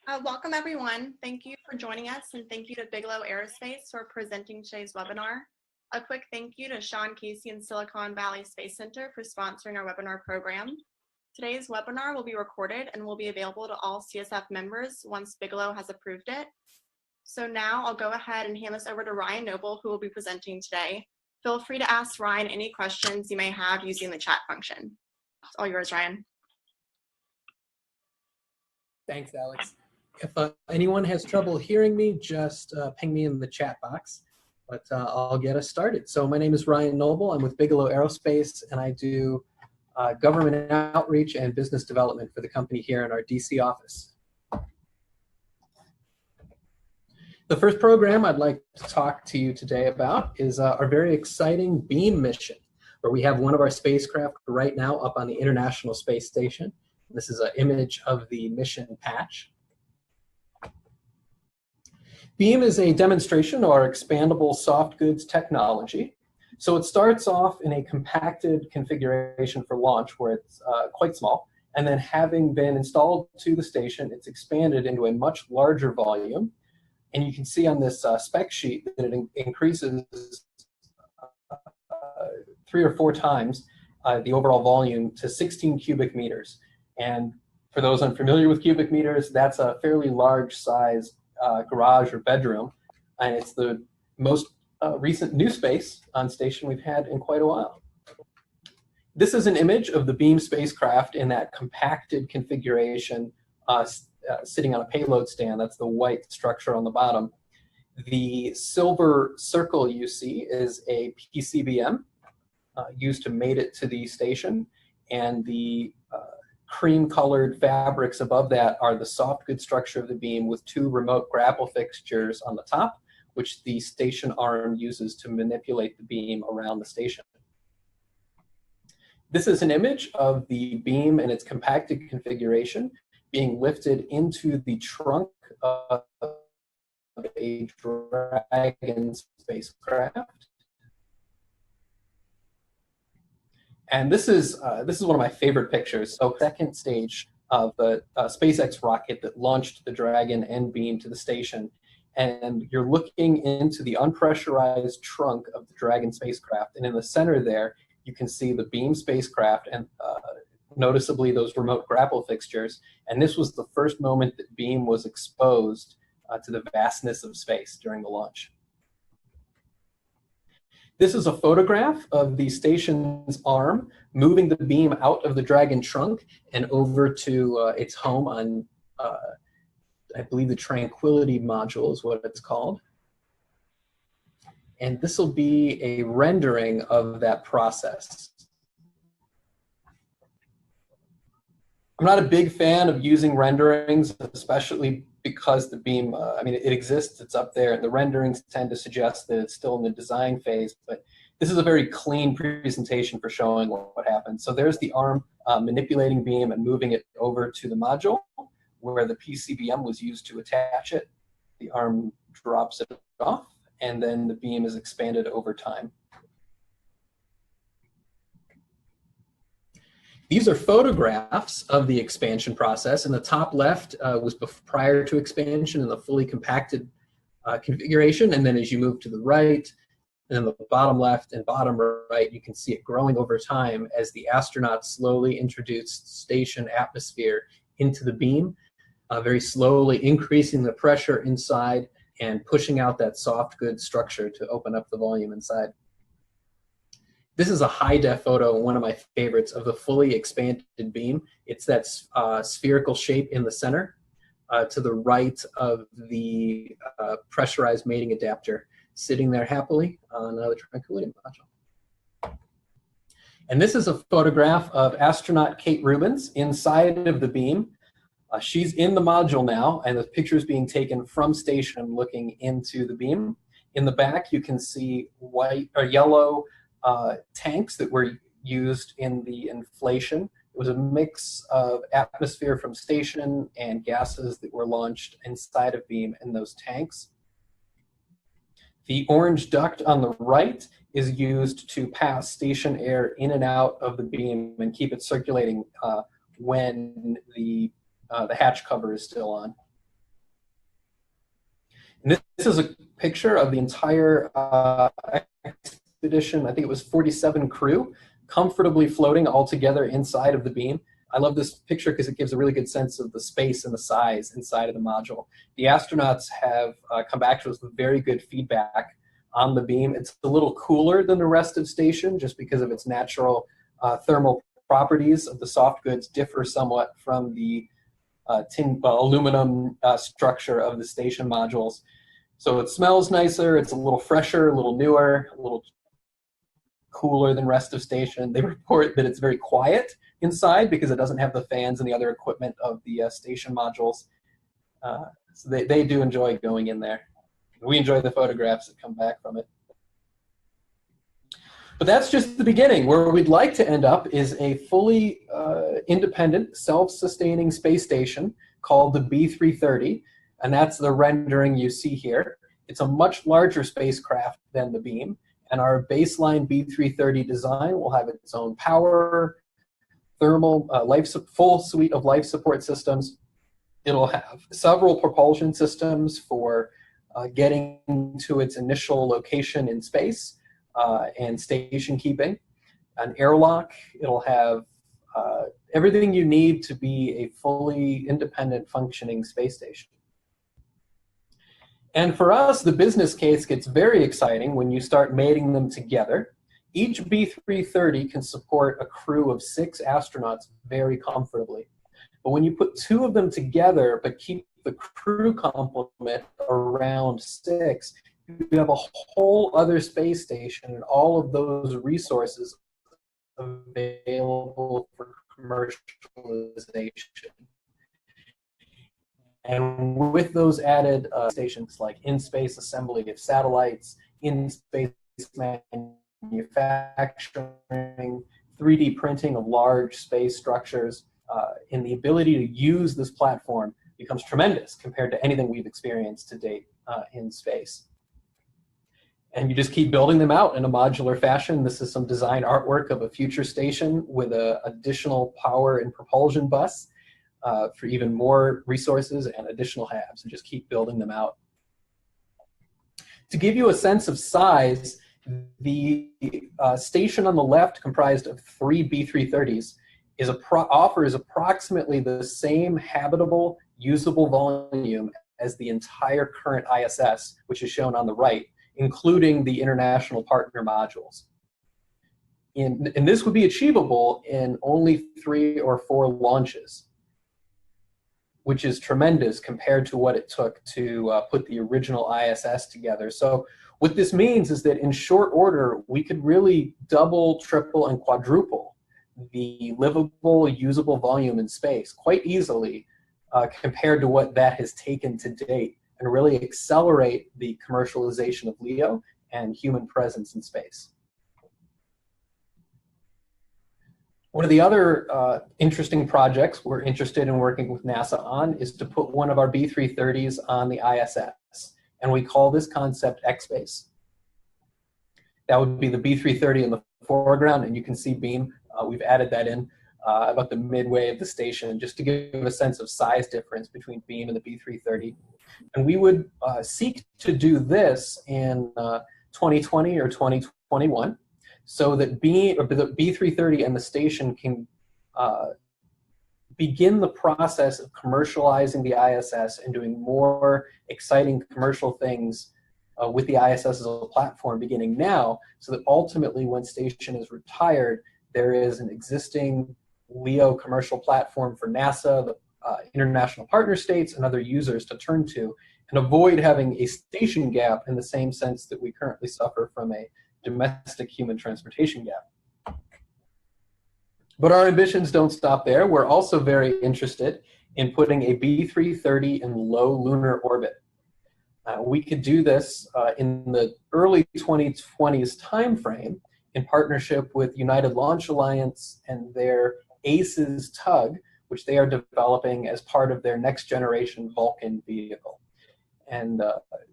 Welcome everyone. Thank you for joining us, and thank you to Bigelow Aerospace for presenting today's webinar. A quick thank you to Sean Casey and Silicon Valley Space Center for sponsoring our webinar program. Today's webinar will be recorded and will be available to all CSF members once Bigelow has approved it. So now I'll go ahead and hand this over to Ryan Noble, who will be presenting today. Feel free to ask Ryan any questions you may have using the chat function. It's all yours, Ryan. Thanks, Alex. If anyone has trouble hearing me, just ping me in the chat box, but I'll get us started. So my name is Ryan Noble. I'm with Bigelow Aerospace, and I do government outreach and business development for the company here in our DC office. The first program I'd like to talk to you today about is our very exciting beam mission, where we have one of our spacecraft right now up on the International Space Station. This is an image of the mission patch. Beam is a demonstration of our expandable soft goods technology. So it starts off in a compacted configuration for launch where it's quite small, and then having been installed to the station, it's expanded into a much larger volume. And you can see on this spec sheet that it increases 3 or 4 times the overall volume to 16 cubic meters. And for those unfamiliar with cubic meters, that's a fairly large size garage or bedroom, and it's the most recent new space on station we've had in quite a while. This is an image of the beam spacecraft in that compacted configuration sitting on a payload stand. That's the white structure on the bottom. The silver circle you see is a PCBM used to mate it to the station, and the cream-colored fabrics above that are the soft good structure of the beam with 2 remote grapple fixtures on the top, which the station arm uses to manipulate the beam around the station. This is an image of the beam in its compacted configuration being lifted into the trunk of a Dragon spacecraft. And this is one of my favorite pictures. So second stage of the SpaceX rocket that launched the Dragon and beam to the station. And you're looking into the unpressurized trunk of the Dragon spacecraft. And in the center there, you can see the beam spacecraft and noticeably those remote grapple fixtures. And this was the first moment that beam was exposed to the vastness of space during the launch. This is a photograph of the station's arm moving the beam out of the Dragon trunk and over to its home on, I believe, the Tranquility module is what it's called. And this will be a rendering of that process. I'm not a big fan of using renderings, especially because the beam, I mean, it exists, it's up there, and the renderings tend to suggest that it's still in the design phase, but this is a very clean presentation for showing what happens. So there's the arm manipulating beam and moving it over to the module where the PCBM was used to attach it. The arm drops it off, and then the beam is expanded over time. These are photographs of the expansion process. In the top left was prior to expansion in the fully compacted configuration. And then as you move to the right, and then the bottom left and bottom right, you can see it growing over time as the astronauts slowly introduced station atmosphere into the beam, very slowly increasing the pressure inside and pushing out that soft good structure to open up the volume inside. This is a high-def photo, one of my favorites, of the fully expanded beam. It's that spherical shape in the center to the right of the pressurized mating adapter sitting there happily on the Tranquility module. And this is a photograph of astronaut Kate Rubins inside of the beam. She's in the module now, and the picture is being taken from station looking into the beam. In the back, you can see white or yellow tanks that were used in the inflation. It was a mix of atmosphere from station and gases that were launched inside of beam in those tanks. The orange duct on the right is used to pass station air in and out of the beam and keep it circulating when the hatch cover is still on. And this is a picture of the entire expedition. I think it was 47 crew comfortably floating all together inside of the beam. I love this picture because it gives a really good sense of the space and the size inside of the module. The astronauts have come back to us with very good feedback on the beam. It's a little cooler than the rest of station just because of its natural thermal properties of the soft goods differ somewhat from the aluminum structure of the station modules. So it smells nicer, it's a little fresher, a little newer, a little cooler than rest of station. They report that it's very quiet inside because it doesn't have the fans and the other equipment of the station modules. So they do enjoy going in there. We enjoy the photographs that come back from it. But that's just the beginning. Where we'd like to end up is a fully independent, self-sustaining space station called the B330, and that's the rendering you see here. It's a much larger spacecraft than the beam, and our baseline B330 design will have its own power, thermal, full suite of life support systems. It'll have several propulsion systems for getting to its initial location in space and station keeping, an airlock. It'll have everything you need to be a fully independent functioning space station. And for us, the business case gets very exciting when you start mating them together. Each B330 can support a crew of 6 astronauts very comfortably. But when you put 2 of them together but keep the crew complement around 6, you have a whole other space station and all of those resources available for commercialization. And with those added stations like in-space assembly of satellites, in-space manufacturing, 3D printing of large space structures, and the ability to use this platform becomes tremendous compared to anything we've experienced to date in space. And you just keep building them out in a modular fashion. This is some design artwork of a future station with an additional power and propulsion bus for even more resources and additional halves, and just keep building them out. To give you a sense of size, the station on the left, comprised of 3 B330s, offers approximately the same habitable, usable volume as the entire current ISS, which is shown on the right, including the international partner modules. And this would be achievable in only 3 or 4 launches, which is tremendous compared to what it took to put the original ISS together. So what this means is that in short order, we could really double, triple, and quadruple the livable, usable volume in space quite easily compared to what that has taken to date, and really accelerate the commercialization of LEO and human presence in space. One of the other interesting projects we're interested in working with NASA on is to put one of our B330s on the ISS, and we call this concept X-Space. That would be the B330 in the foreground, and you can see beam. We've added that in about the midway of the station just to give a sense of size difference between beam and the B330. And we would seek to do this in 2020 or 2021 so that the B330 and the station can begin the process of commercializing the ISS and doing more exciting commercial things with the ISS as a platform beginning now, so that ultimately when station is retired, there is an existing LEO commercial platform for NASA, the international partner states, and other users to turn to, and avoid having a station gap in the same sense that we currently suffer from a domestic human transportation gap. But our ambitions don't stop there. We're also very interested in putting a B330 in low lunar orbit. We could do this in the early 2020s timeframe in partnership with United Launch Alliance and their ACES tug, which they are developing as part of their next generation Vulcan vehicle. And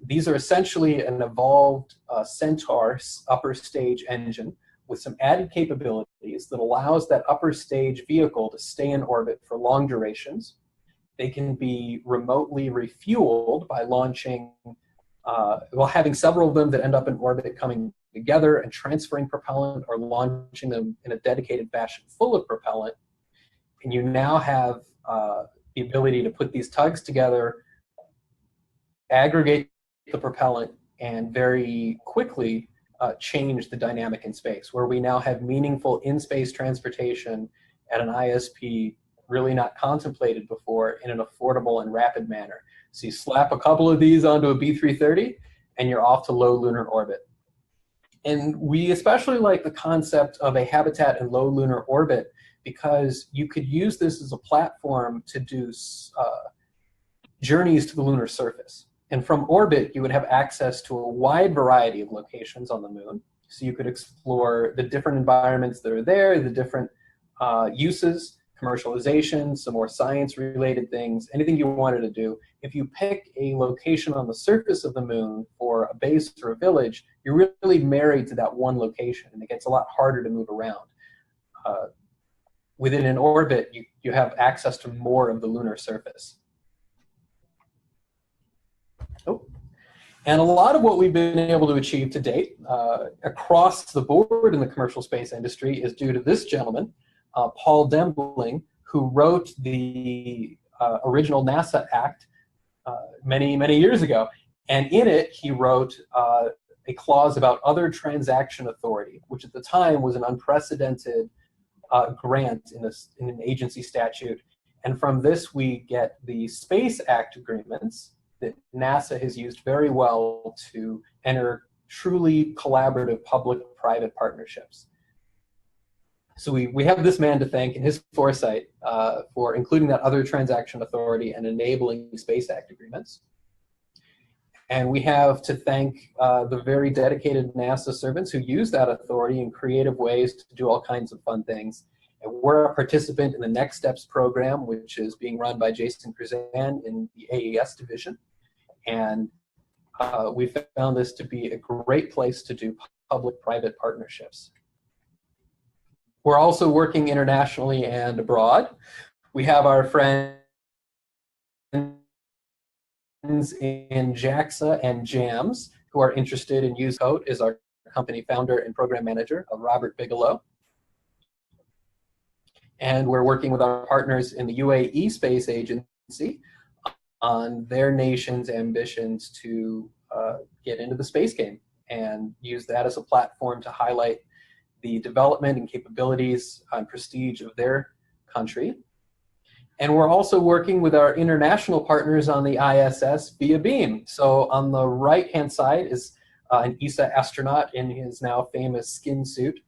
these are essentially an evolved Centaur upper stage engine with some added capabilities that allows that upper stage vehicle to stay in orbit for long durations. They can be remotely refueled by launching well, having several of them that end up in orbit coming together and transferring propellant or launching them in a dedicated fashion full of propellant. And you now have the ability to put these tugs together, aggregate the propellant, and very quickly change the dynamic in space, where we now have meaningful in-space transportation at an ISP really not contemplated before in an affordable and rapid manner. So you slap a couple of these onto a B330 and you're off to low lunar orbit. And we especially like the concept of a habitat in low lunar orbit because you could use this as a platform to do journeys to the lunar surface. And from orbit, you would have access to a wide variety of locations on the moon. So you could explore the different environments that are there, the different uses, commercialization, some more science-related things, anything you wanted to do. If you pick a location on the surface of the moon for a base or a village, you're really married to that one location, and it gets a lot harder to move around. Within an orbit, you have access to more of the lunar surface. Oh. And a lot of what we've been able to achieve to date across the board in the commercial space industry is due to this gentleman, Paul Dembling, who wrote the original NASA Act many, many years ago. And in it, he wrote a clause about other transaction authority, which at the time was an unprecedented grant in an agency statute. And from this, we get the Space Act agreements that NASA has used very well to enter truly collaborative public-private partnerships. So we have this man to thank and his foresight for including that other transaction authority and enabling Space Act agreements. And we have to thank the very dedicated NASA servants who use that authority in creative ways to do all kinds of fun things. And we're a participant in the Next Steps program, which is being run by Jason Kruzan in the AES division. And we found this to be a great place to do public-private partnerships. We're also working internationally and abroad. We have our friends in JAXA and JAMS who are interested in UseCode is our company founder and program manager, Robert Bigelow. And we're working with our partners in the UAE Space Agency on their nation's ambitions to get into the space game and use that as a platform to highlight the development and capabilities and prestige of their country. And we're also working with our international partners on the ISS via Beam. So on the right-hand side is an ESA astronaut in his now famous skin suit,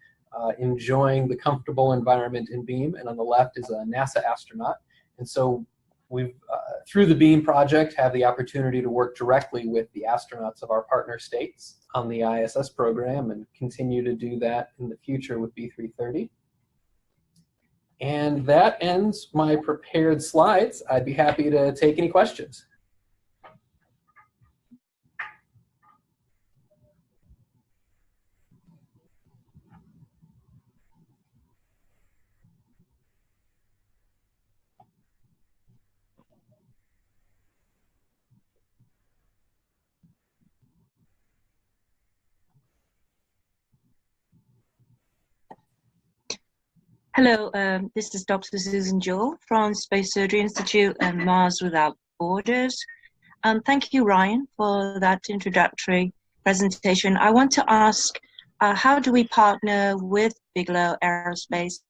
enjoying the comfortable environment in Beam. And on the left is a NASA astronaut. And so we've, through the Beam project, have the opportunity to work directly with the astronauts of our partner states on the ISS program and continue to do that in the future with B330. And that ends my prepared slides. I'd be happy to take any questions. Hello, this is Dr. Susan Jewell from Space Surgery Institute and Mars Without Borders. Thank you, Ryan, for that introductory presentation. I want to ask, how do we partner with Bigelow Aerospace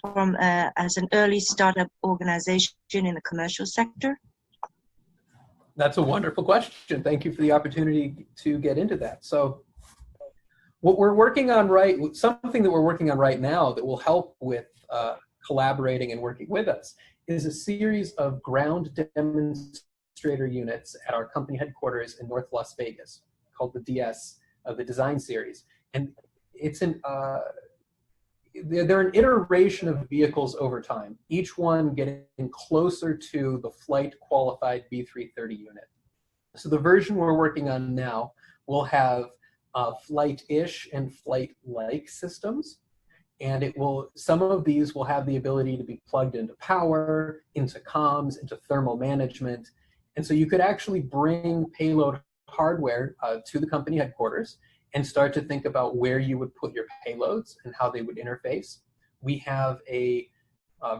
as an early startup organization in the commercial sector? That's a wonderful question. Thank you for the opportunity to get into that. So what we're working on something that we're working on right now that will help with collaborating and working with us is a series of ground demonstrator units at our company headquarters in North Las Vegas called the DS, the design series. And it's they're an iteration of vehicles over time, each one getting closer to the flight qualified B330 unit. So the version we're working on now will have flight-ish and flight-like systems. And some of these will have the ability to be plugged into power, into comms, into thermal management. And so you could actually bring payload hardware to the company headquarters and start to think about where you would put your payloads and how they would interface. We have a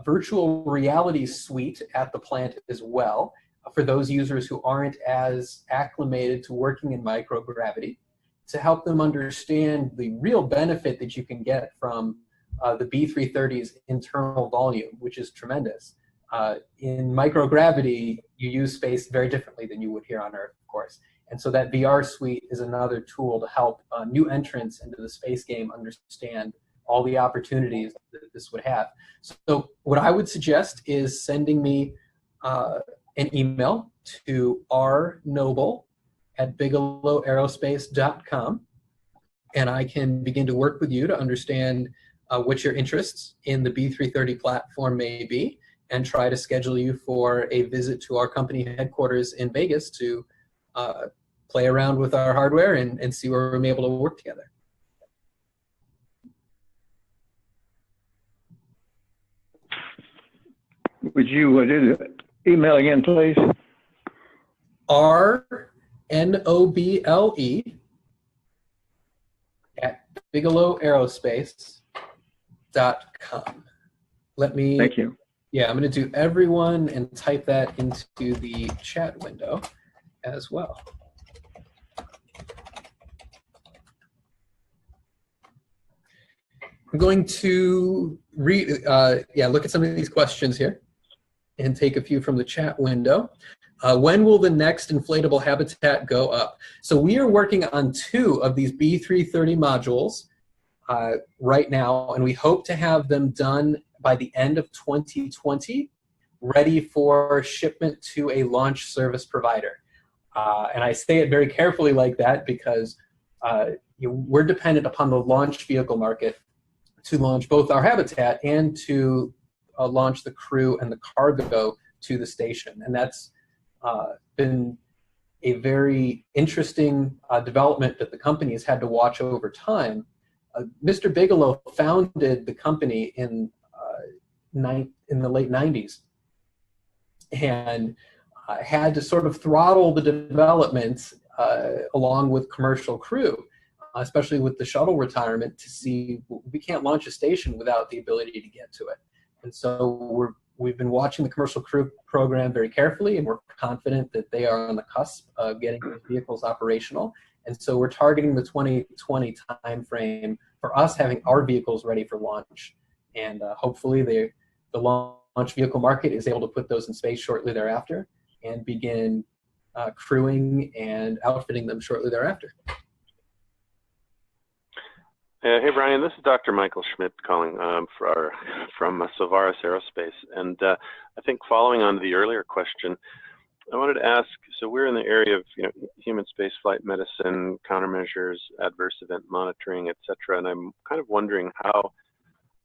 virtual reality suite at the plant as well for those users who aren't as acclimated to working in microgravity, to help them understand the real benefit that you can get from the B330's internal volume, which is tremendous. In microgravity, you use space very differently than you would here on Earth, of course. And so that VR suite is another tool to help new entrants into the space game understand all the opportunities that this would have. So what I would suggest is sending me an email to rnoble@bigelowaerospace.com, and I can begin to work with you to understand what your interests in the B330 platform may be, and try to schedule you for a visit to our company headquarters in Vegas to play around with our hardware and see where we're able to work together. Would you do the email again, please? rnoble@bigelowaerospace.com. Let me. Thank you. Yeah, I'm going to do everyone and type that into the chat window as well. I'm going to look at some of these questions here and take a few from the chat window. When will the next inflatable habitat go up? So we are working on 2 of these B330 modules right now, and we hope to have them done by the end of 2020, ready for shipment to a launch service provider. And I say it very carefully like that because we're dependent upon the launch vehicle market to launch both our habitat and to launch the crew and the cargo to the station. And that's been a very interesting development that the company has had to watch over time. Mr. Bigelow founded the company in the late 90s and had to sort of throttle the development along with commercial crew, especially with the shuttle retirement, to see we can't launch a station without the ability to get to it. And so we've been watching the commercial crew program very carefully, and we're confident that they are on the cusp of getting those vehicles operational. And so we're targeting the 2020 timeframe for us having our vehicles ready for launch. And hopefully the launch vehicle market is able to put those in space shortly thereafter and begin crewing and outfitting them shortly thereafter. Hey, Brian, this is Dr. Michael Schmidt calling from Bigelow Aerospace. And I think following on to the earlier question, I wanted to ask, so we're in the area of human spaceflight medicine, countermeasures, adverse event monitoring, et cetera, and I'm kind of wondering how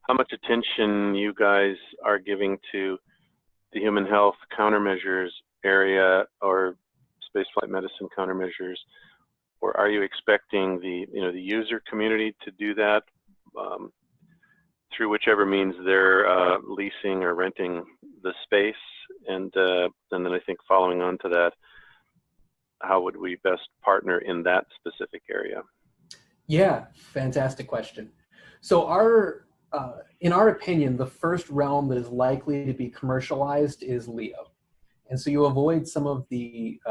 much attention you guys are giving to the human health countermeasures area or spaceflight medicine countermeasures. Or are you expecting the user community to do that through whichever means they're leasing or renting the space? And then I think following on to that, how would we best partner in that specific area? Yeah, fantastic question. So in our opinion, the first realm that is likely to be commercialized is LEO. And so you avoid some of the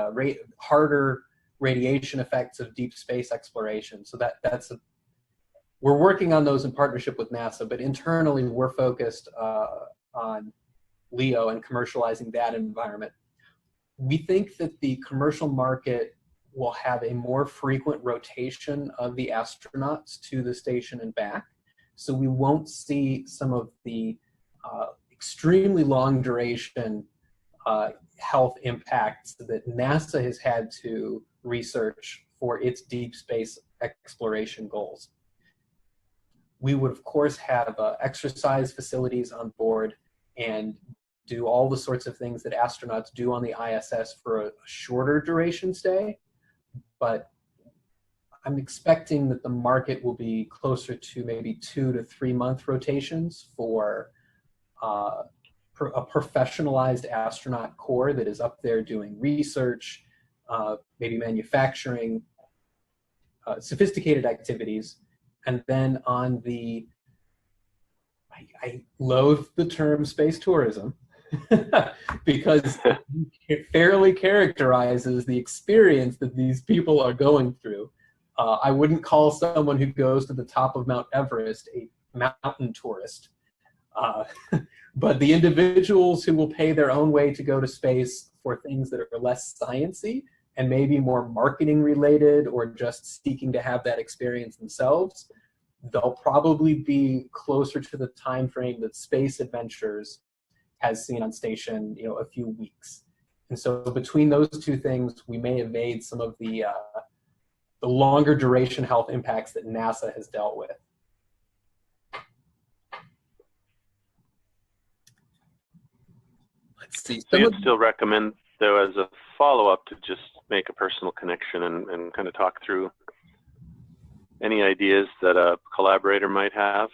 harder radiation effects of deep space exploration. So we're working on those in partnership with NASA, but internally we're focused on LEO and commercializing that environment. We think that the commercial market will have a more frequent rotation of the astronauts to the station and back. So we won't see some of the extremely long duration health impacts that NASA has had to research for its deep space exploration goals. We would, of course, have exercise facilities on board and do all the sorts of things that astronauts do on the ISS for a shorter duration stay. But I'm expecting that the market will be closer to maybe 2 to 3 month rotations for a professionalized astronaut corps that is up there doing research, maybe manufacturing, sophisticated activities. And then on the, I loathe the term space tourism because it fairly characterizes the experience that these people are going through. I wouldn't call someone who goes to the top of Mount Everest a mountain tourist. But the individuals who will pay their own way to go to space for things that are less sciencey and maybe more marketing related or just seeking to have that experience themselves, they'll probably be closer to the time frame that Space Adventures has seen on station, a few weeks. And so between those two things, we may evade some of the longer duration health impacts that NASA has dealt with. Let's see. So you'd still recommend, though, as a follow-up, to just make a personal connection and kind of talk through any ideas that a collaborator might have?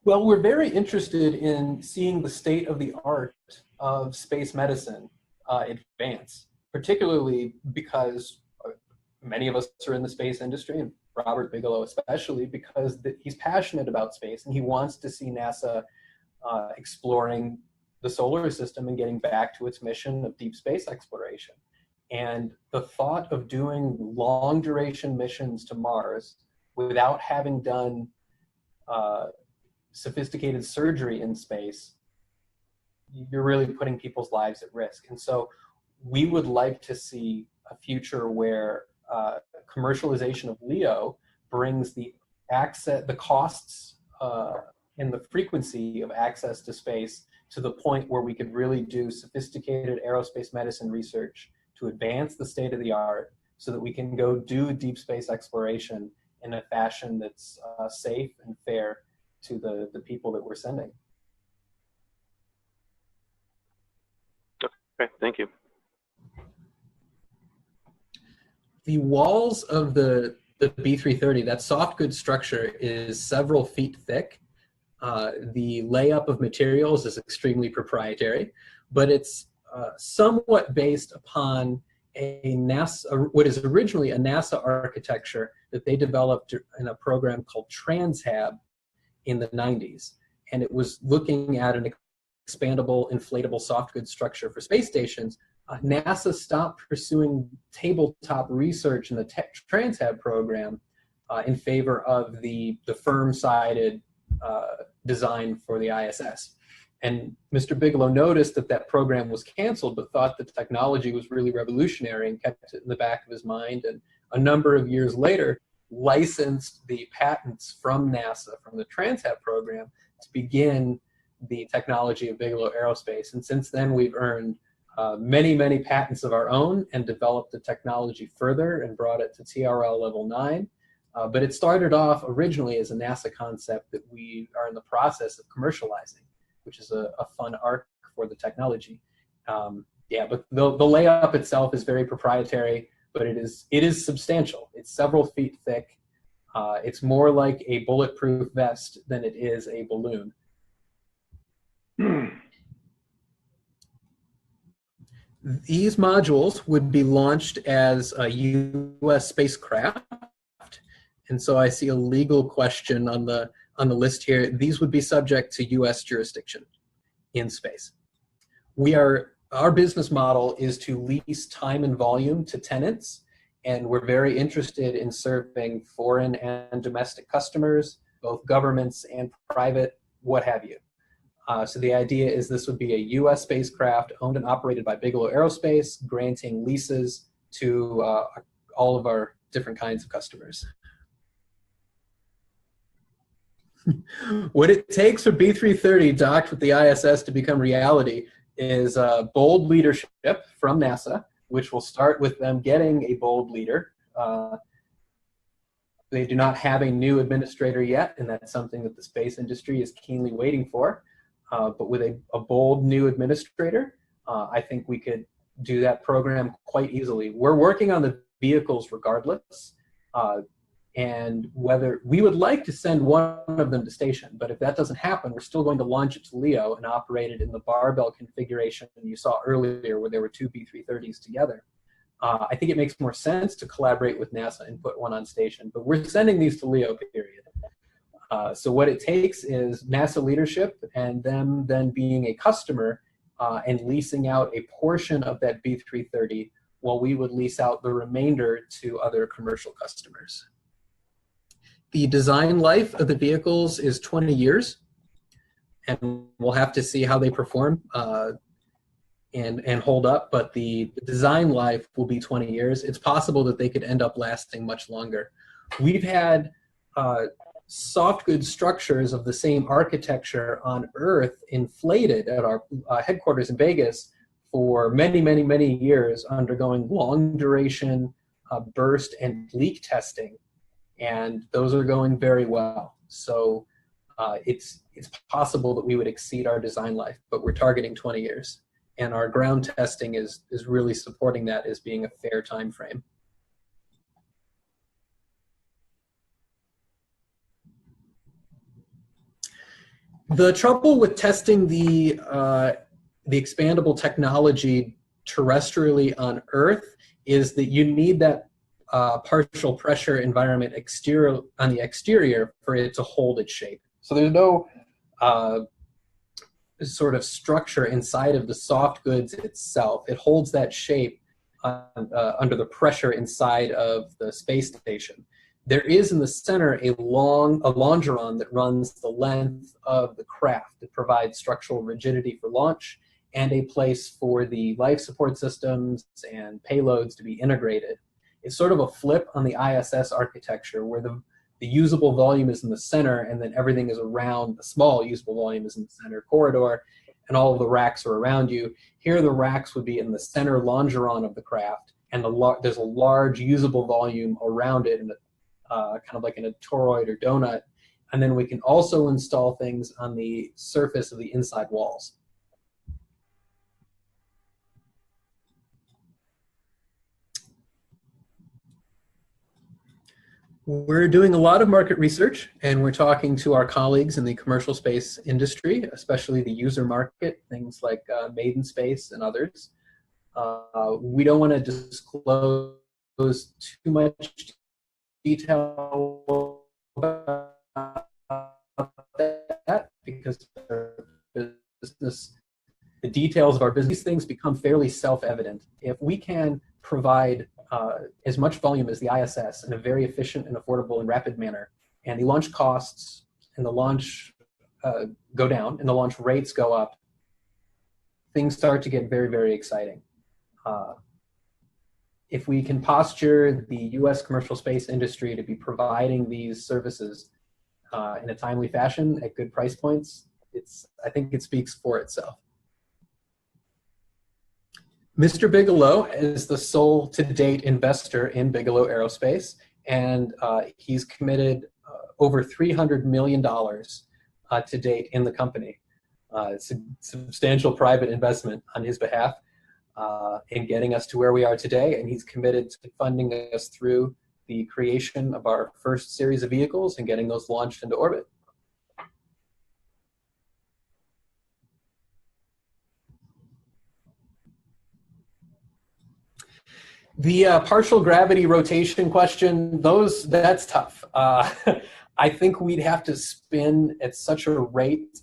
Well, we're very interested in seeing the state of the art of space medicine advance, particularly because many of us are in the space industry, and Robert Bigelow especially, because he's passionate about space and he wants to see NASA exploring the solar system and getting back to its mission of deep space exploration. And the thought of doing long duration missions to Mars without having done sophisticated surgery in space, you're really putting people's lives at risk. And so we would like to see a future where commercialization of LEO brings the costs and the frequency of access to space to the point where we could really do sophisticated aerospace medicine research to advance the state of the art so that we can go do deep space exploration in a fashion that's safe and fair to the people that we're sending. Okay, thank you. The walls of the B330, that soft goods structure, is several feet thick. The layup of materials is extremely proprietary, but it's somewhat based upon what is originally a NASA architecture that they developed in a program called TransHab in the 90s. And it was looking at an expandable, inflatable soft goods structure for space stations. NASA stopped pursuing tabletop research in the TransHab program in favor of the firm-sided design for the ISS. And Mr. Bigelow noticed that program was canceled, but thought the technology was really revolutionary and kept it in the back of his mind. And a number of years later, licensed the patents from NASA, from the TransHab program, to begin the technology of Bigelow Aerospace. And since then, we've earned many, many patents of our own and developed the technology further and brought it to TRL level 9. But it started off originally as a NASA concept that we are in the process of commercializing, which is a fun arc for the technology. Yeah, but the layup itself is very proprietary, but it is substantial. It's several feet thick. It's more like a bulletproof vest than it is a balloon. These modules would be launched as a U.S. spacecraft. And so I see a legal question on the list here. These would be subject to U.S. jurisdiction in space. Our business model is to lease time and volume to tenants, and we're very interested in serving foreign and domestic customers, both governments and private, what have you. So the idea is this would be a U.S. spacecraft owned and operated by Bigelow Aerospace, granting leases to all of our different kinds of customers. What it takes for B330 docked with the ISS to become reality is bold leadership from NASA, which will start with them getting a bold leader. They do not have a new administrator yet, and that's something that the space industry is keenly waiting for. But with a bold new administrator, I think we could do that program quite easily. We're working on the vehicles regardless, and whether we would like to send one of them to station, but if that doesn't happen, we're still going to launch it to LEO and operate it in the barbell configuration you saw earlier where there were two B330s together. I think it makes more sense to collaborate with NASA and put one on station, but we're sending these to LEO, period. So what it takes is NASA leadership and them then being a customer and leasing out a portion of that B330 while we would lease out the remainder to other commercial customers. The design life of the vehicles is 20 years, and we'll have to see how they perform and hold up, but the design life will be 20 years. It's possible that they could end up lasting much longer. We've had soft goods structures of the same architecture on Earth inflated at our headquarters in Vegas for many, many, many years, undergoing long duration burst and leak testing. And those are going very well. So it's possible that we would exceed our design life, but we're targeting 20 years. And our ground testing is really supporting that as being a fair time frame. The trouble with testing the expandable technology terrestrially on Earth is that you need that partial pressure environment on the exterior for it to hold its shape. So there's no sort of structure inside of the soft goods itself. It holds that shape under the pressure inside of the space station. There is in the center a longeron that runs the length of the craft that provides structural rigidity for launch and a place for the life support systems and payloads to be integrated. It's sort of a flip on the ISS architecture where the usable volume is in the center and then everything is around. The small usable volume is in the center corridor and all of the racks are around you. Here the racks would be in the center longeron of the craft, and there's a large usable volume around it, and kind of like in a toroid or donut. And then we can also install things on the surface of the inside walls. We're doing a lot of market research, and we're talking to our colleagues in the commercial space industry, especially the user market, things like Maiden Space and others. We don't want to disclose too much detail about that because our business, the details of our business, things become fairly self-evident. If we can provide as much volume as the ISS in a very efficient and affordable and rapid manner, and the launch costs and the launch go down and the launch rates go up, things start to get very, very exciting. If we can posture the US commercial space industry to be providing these services in a timely fashion at good price points, I think it speaks for itself. Mr. Bigelow is the sole to-date investor in Bigelow Aerospace, and he's committed over $300 million to date in the company. It's a substantial private investment on his behalf in getting us to where we are today, and he's committed to funding us through the creation of our first series of vehicles and getting those launched into orbit. The partial gravity rotation question, that's tough. I think we'd have to spin at such a rate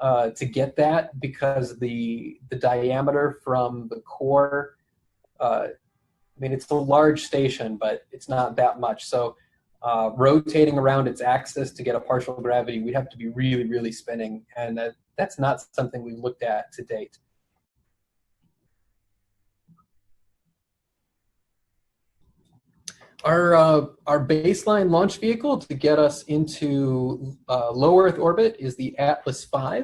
to get that, because the diameter from the core, I mean, it's a large station, but it's not that much. So rotating around its axis to get a partial gravity, we'd have to be really, really spinning, and that's not something we've looked at to date. Our baseline launch vehicle to get us into low Earth orbit is the Atlas V.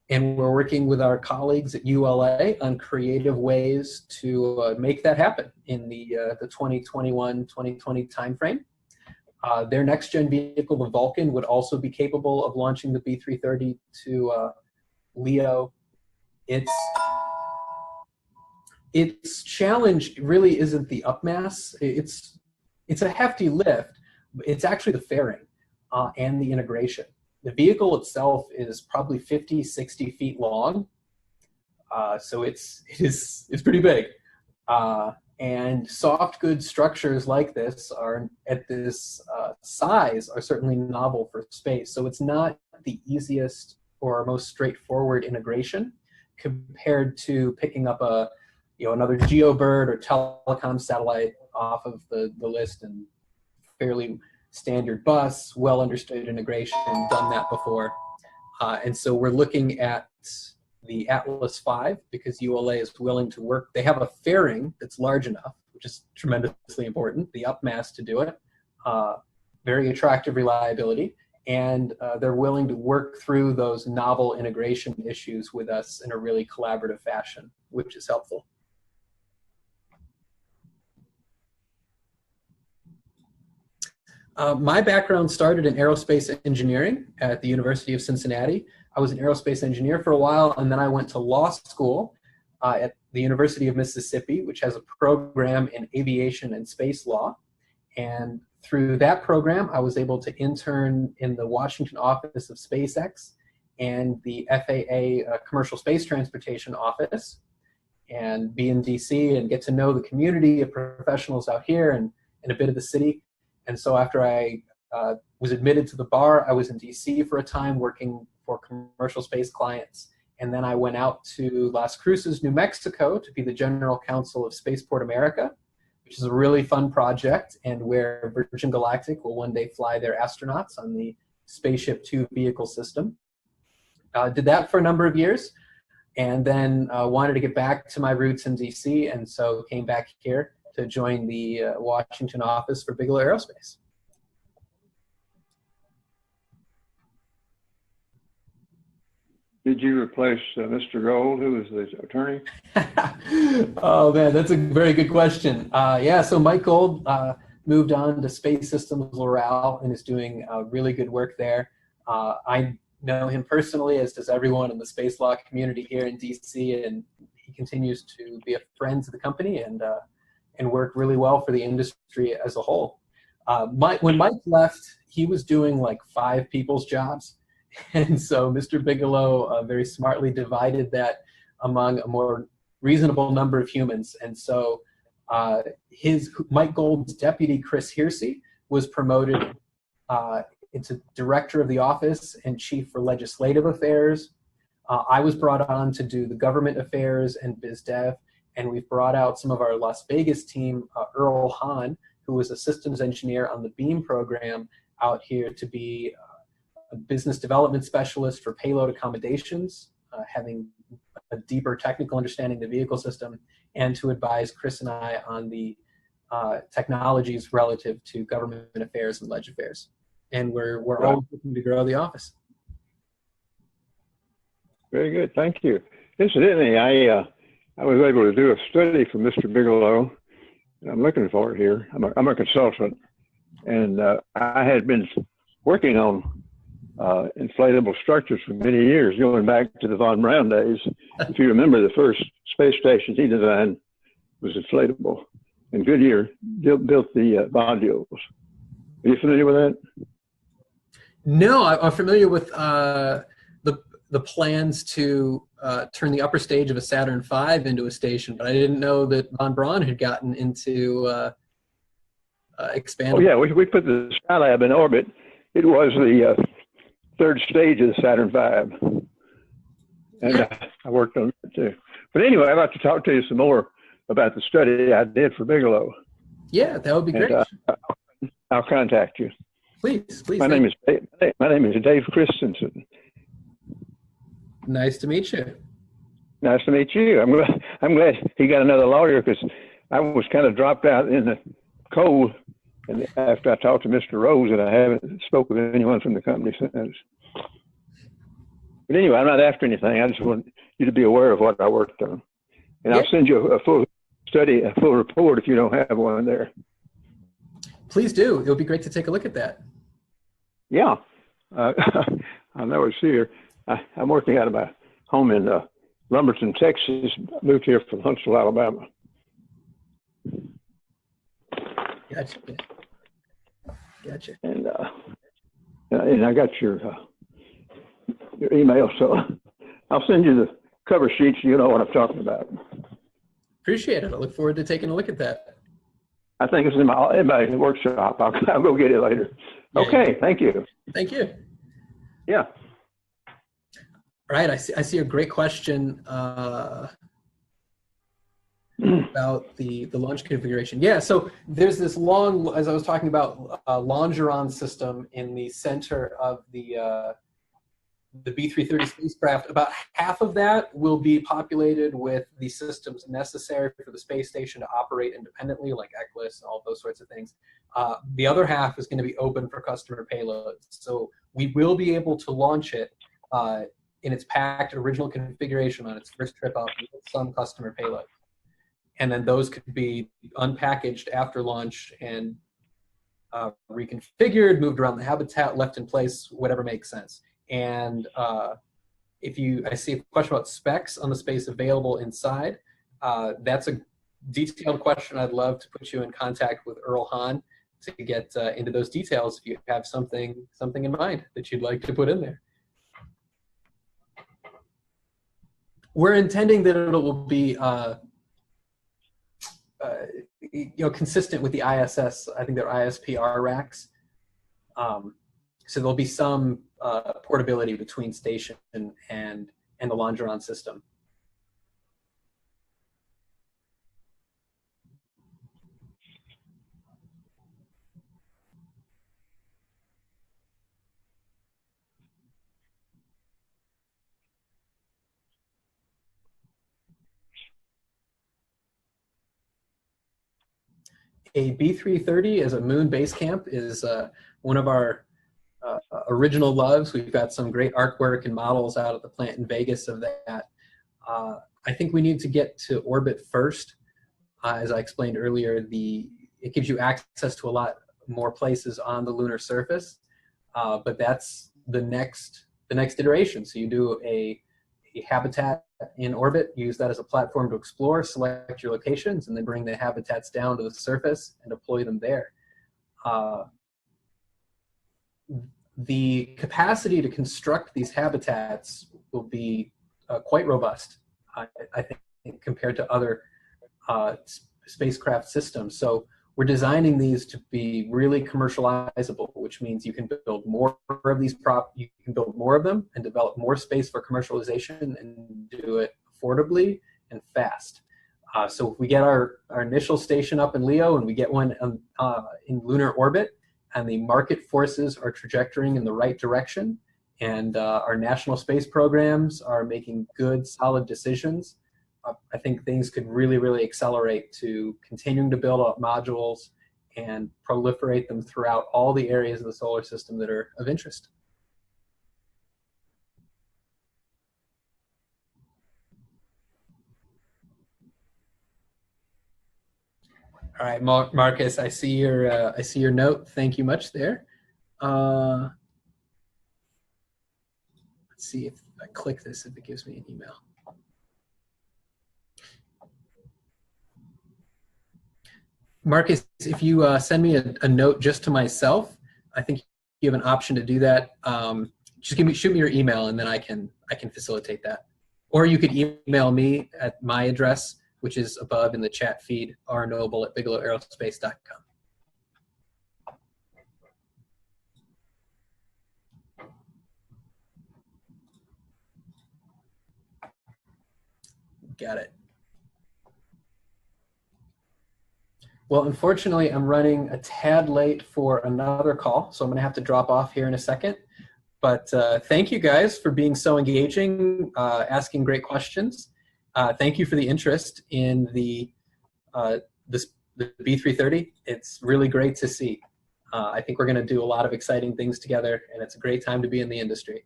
And we're working with our colleagues at ULA on creative ways to make that happen in the 2021-2020 timeframe. Their next-gen vehicle, the Vulcan, would also be capable of launching the B330 to LEO. Its challenge really isn't the upmass. It's it's a hefty lift. It's actually the fairing and the integration. The vehicle itself is probably 50, 60 feet long. So it's pretty big. And soft goods structures like this are at this size are certainly novel for space. So it's not the easiest or most straightforward integration compared to picking up another GeoBird or telecom satellite off of the list, and fairly standard bus, well understood integration, done that before. And so we're looking at the Atlas V because ULA is willing to work. They have a fairing that's large enough, which is tremendously important, the upmass to do it, very attractive reliability, and they're willing to work through those novel integration issues with us in a really collaborative fashion, which is helpful. My background started in aerospace engineering at the University of Cincinnati. I was an aerospace engineer for a while, and then I went to law school at the University of Mississippi, which has a program in aviation and space law. And through that program, I was able to intern in the Washington office of SpaceX and the FAA Commercial Space Transportation office, and be in DC and get to know the community of professionals out here and a bit of the city. And so after I was admitted to the bar, I was in DC for a time working for commercial space clients. And then I went out to Las Cruces, New Mexico to be the general counsel of Spaceport America, which is a really fun project and where Virgin Galactic will one day fly their astronauts on the Spaceship Two vehicle system. Did that for a number of years, and then wanted to get back to my roots in DC, and so came back here to join the Washington office for Bigelow Aerospace. Did you replace Mr. Gold, who was the attorney? Oh man, that's a very good question. Yeah, so Mike Gold moved on to Space Systems Loral and is doing really good work there. I know him personally, as does everyone in the space law community here in DC, and he continues to be a friend to the company and work really well for the industry as a whole. When Mike left, he was doing like 5 people's jobs. And so Mr. Bigelow very smartly divided that among a more reasonable number of humans. And so Mike Gold's deputy, Chris Hearsey, was promoted into director of the office and chief for legislative affairs. I was brought on to do the government affairs and biz dev. And we've brought out some of our Las Vegas team, Earl Hahn, who was a systems engineer on the BEAM program, out here to be a business development specialist for payload accommodations, having a deeper technical understanding of the vehicle system, and to advise Chris and I on the technologies relative to government affairs and leg affairs. And we're always looking to grow the office. Very good, thank you. Incidentally, I was able to do a study for Mr. Bigelow. I'm looking for it here. I'm a consultant, and I had been working on inflatable structures for many years, going back to the Von Braun days. If you remember, the first space station he designed was inflatable, and Goodyear built the modules. Are you familiar with that? No, I'm familiar with the plans to turn the upper stage of a Saturn V into a station, but I didn't know that Von Braun had gotten into expandable. Oh yeah, we put the Skylab in orbit. It was the third stage of the Saturn V, and I worked on it too. But anyway, I'd like to talk to you some more about the study I did for Bigelow. Yeah, that would be great. I'll contact you. Please. My name is Dave Christensen. Nice to meet you. Nice to meet you. I'm glad he got another lawyer, because I was kind of dropped out in the cold, and after I talked to Mr. Rose, and I haven't spoken with anyone from the company since. But anyway, I'm not after anything. I just want you to be aware of what I worked on, and I'll send you a full study, a full report if you don't have one there. Please do. It would be great to take a look at that. Yeah, I know it's here. I'm working out of my home in Lumberton, Texas. I moved here from Huntsville, Alabama. Gotcha. Gotcha. And I got your email, so I'll send you the cover sheets. You know what I'm talking about. Appreciate it. I look forward to taking a look at that. I think it's in my workshop. I'll go get it later. Yeah, Okay, thank you. Thank you. Yeah. All right, I see a great question about the launch configuration. Yeah, so there's this long, as I was talking about, longeron system in the center of the B330 spacecraft. About half of that will be populated with the systems necessary for the space station to operate independently, like ECLIS and all those sorts of things. The other half is going to be open for customer payloads. So we will be able to launch it in its packed original configuration on its first trip up with some customer payloads. And then those could be unpackaged after launch and reconfigured, moved around the habitat, left in place, whatever makes sense. And I see a question about specs on the space available inside. That's a detailed question. I'd love to put you in contact with Earl Hahn to get into those details if you have something in mind that you'd like to put in there. We're intending that it will be consistent with the ISS. I think they're ISPR racks. So there'll be some portability between station and the longeron system. A B330 as a moon base camp is one of our original loves. We've got some great artwork and models out at the plant in Vegas of that. I think we need to get to orbit first. As I explained earlier, it gives you access to a lot more places on the lunar surface, but that's the next iteration. So you do a habitat in orbit, use that as a platform to explore, select your locations, and then bring the habitats down to the surface and deploy them there. The capacity to construct these habitats will be quite robust, I think, compared to other spacecraft systems. So we're designing these to be really commercializable, which means you can build more of these you can build more of them and develop more space for commercialization and do it affordably and fast. So if we get our initial station up in LEO and we get one in lunar orbit, and the market forces are trajectorying in the right direction, and our national space programs are making good, solid decisions, I think things could really, really accelerate to continuing to build up modules and proliferate them throughout all the areas of the solar system that are of interest. All right, Marcus, I see your note. Thank you much there. Let's see if I click this, if it gives me an email. Marcus, if you send me a note just to myself, I think you have an option to do that. Just shoot me your email, and then I can facilitate that. Or you could email me at my address, which is above in the chat feed, rnoble@bigelowaerospace.com. Got it. Well, unfortunately, I'm running a tad late for another call, so I'm going to have to drop off here in a second. But thank you guys for being so engaging, asking great questions. Thank you for the interest in the B330. It's really great to see. I think we're going to do a lot of exciting things together, and it's a great time to be in the industry.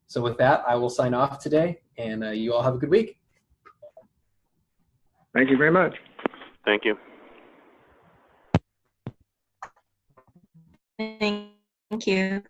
So with that, I will sign off today, and you all have a good week. Thank you very much. Thank you. Thank you.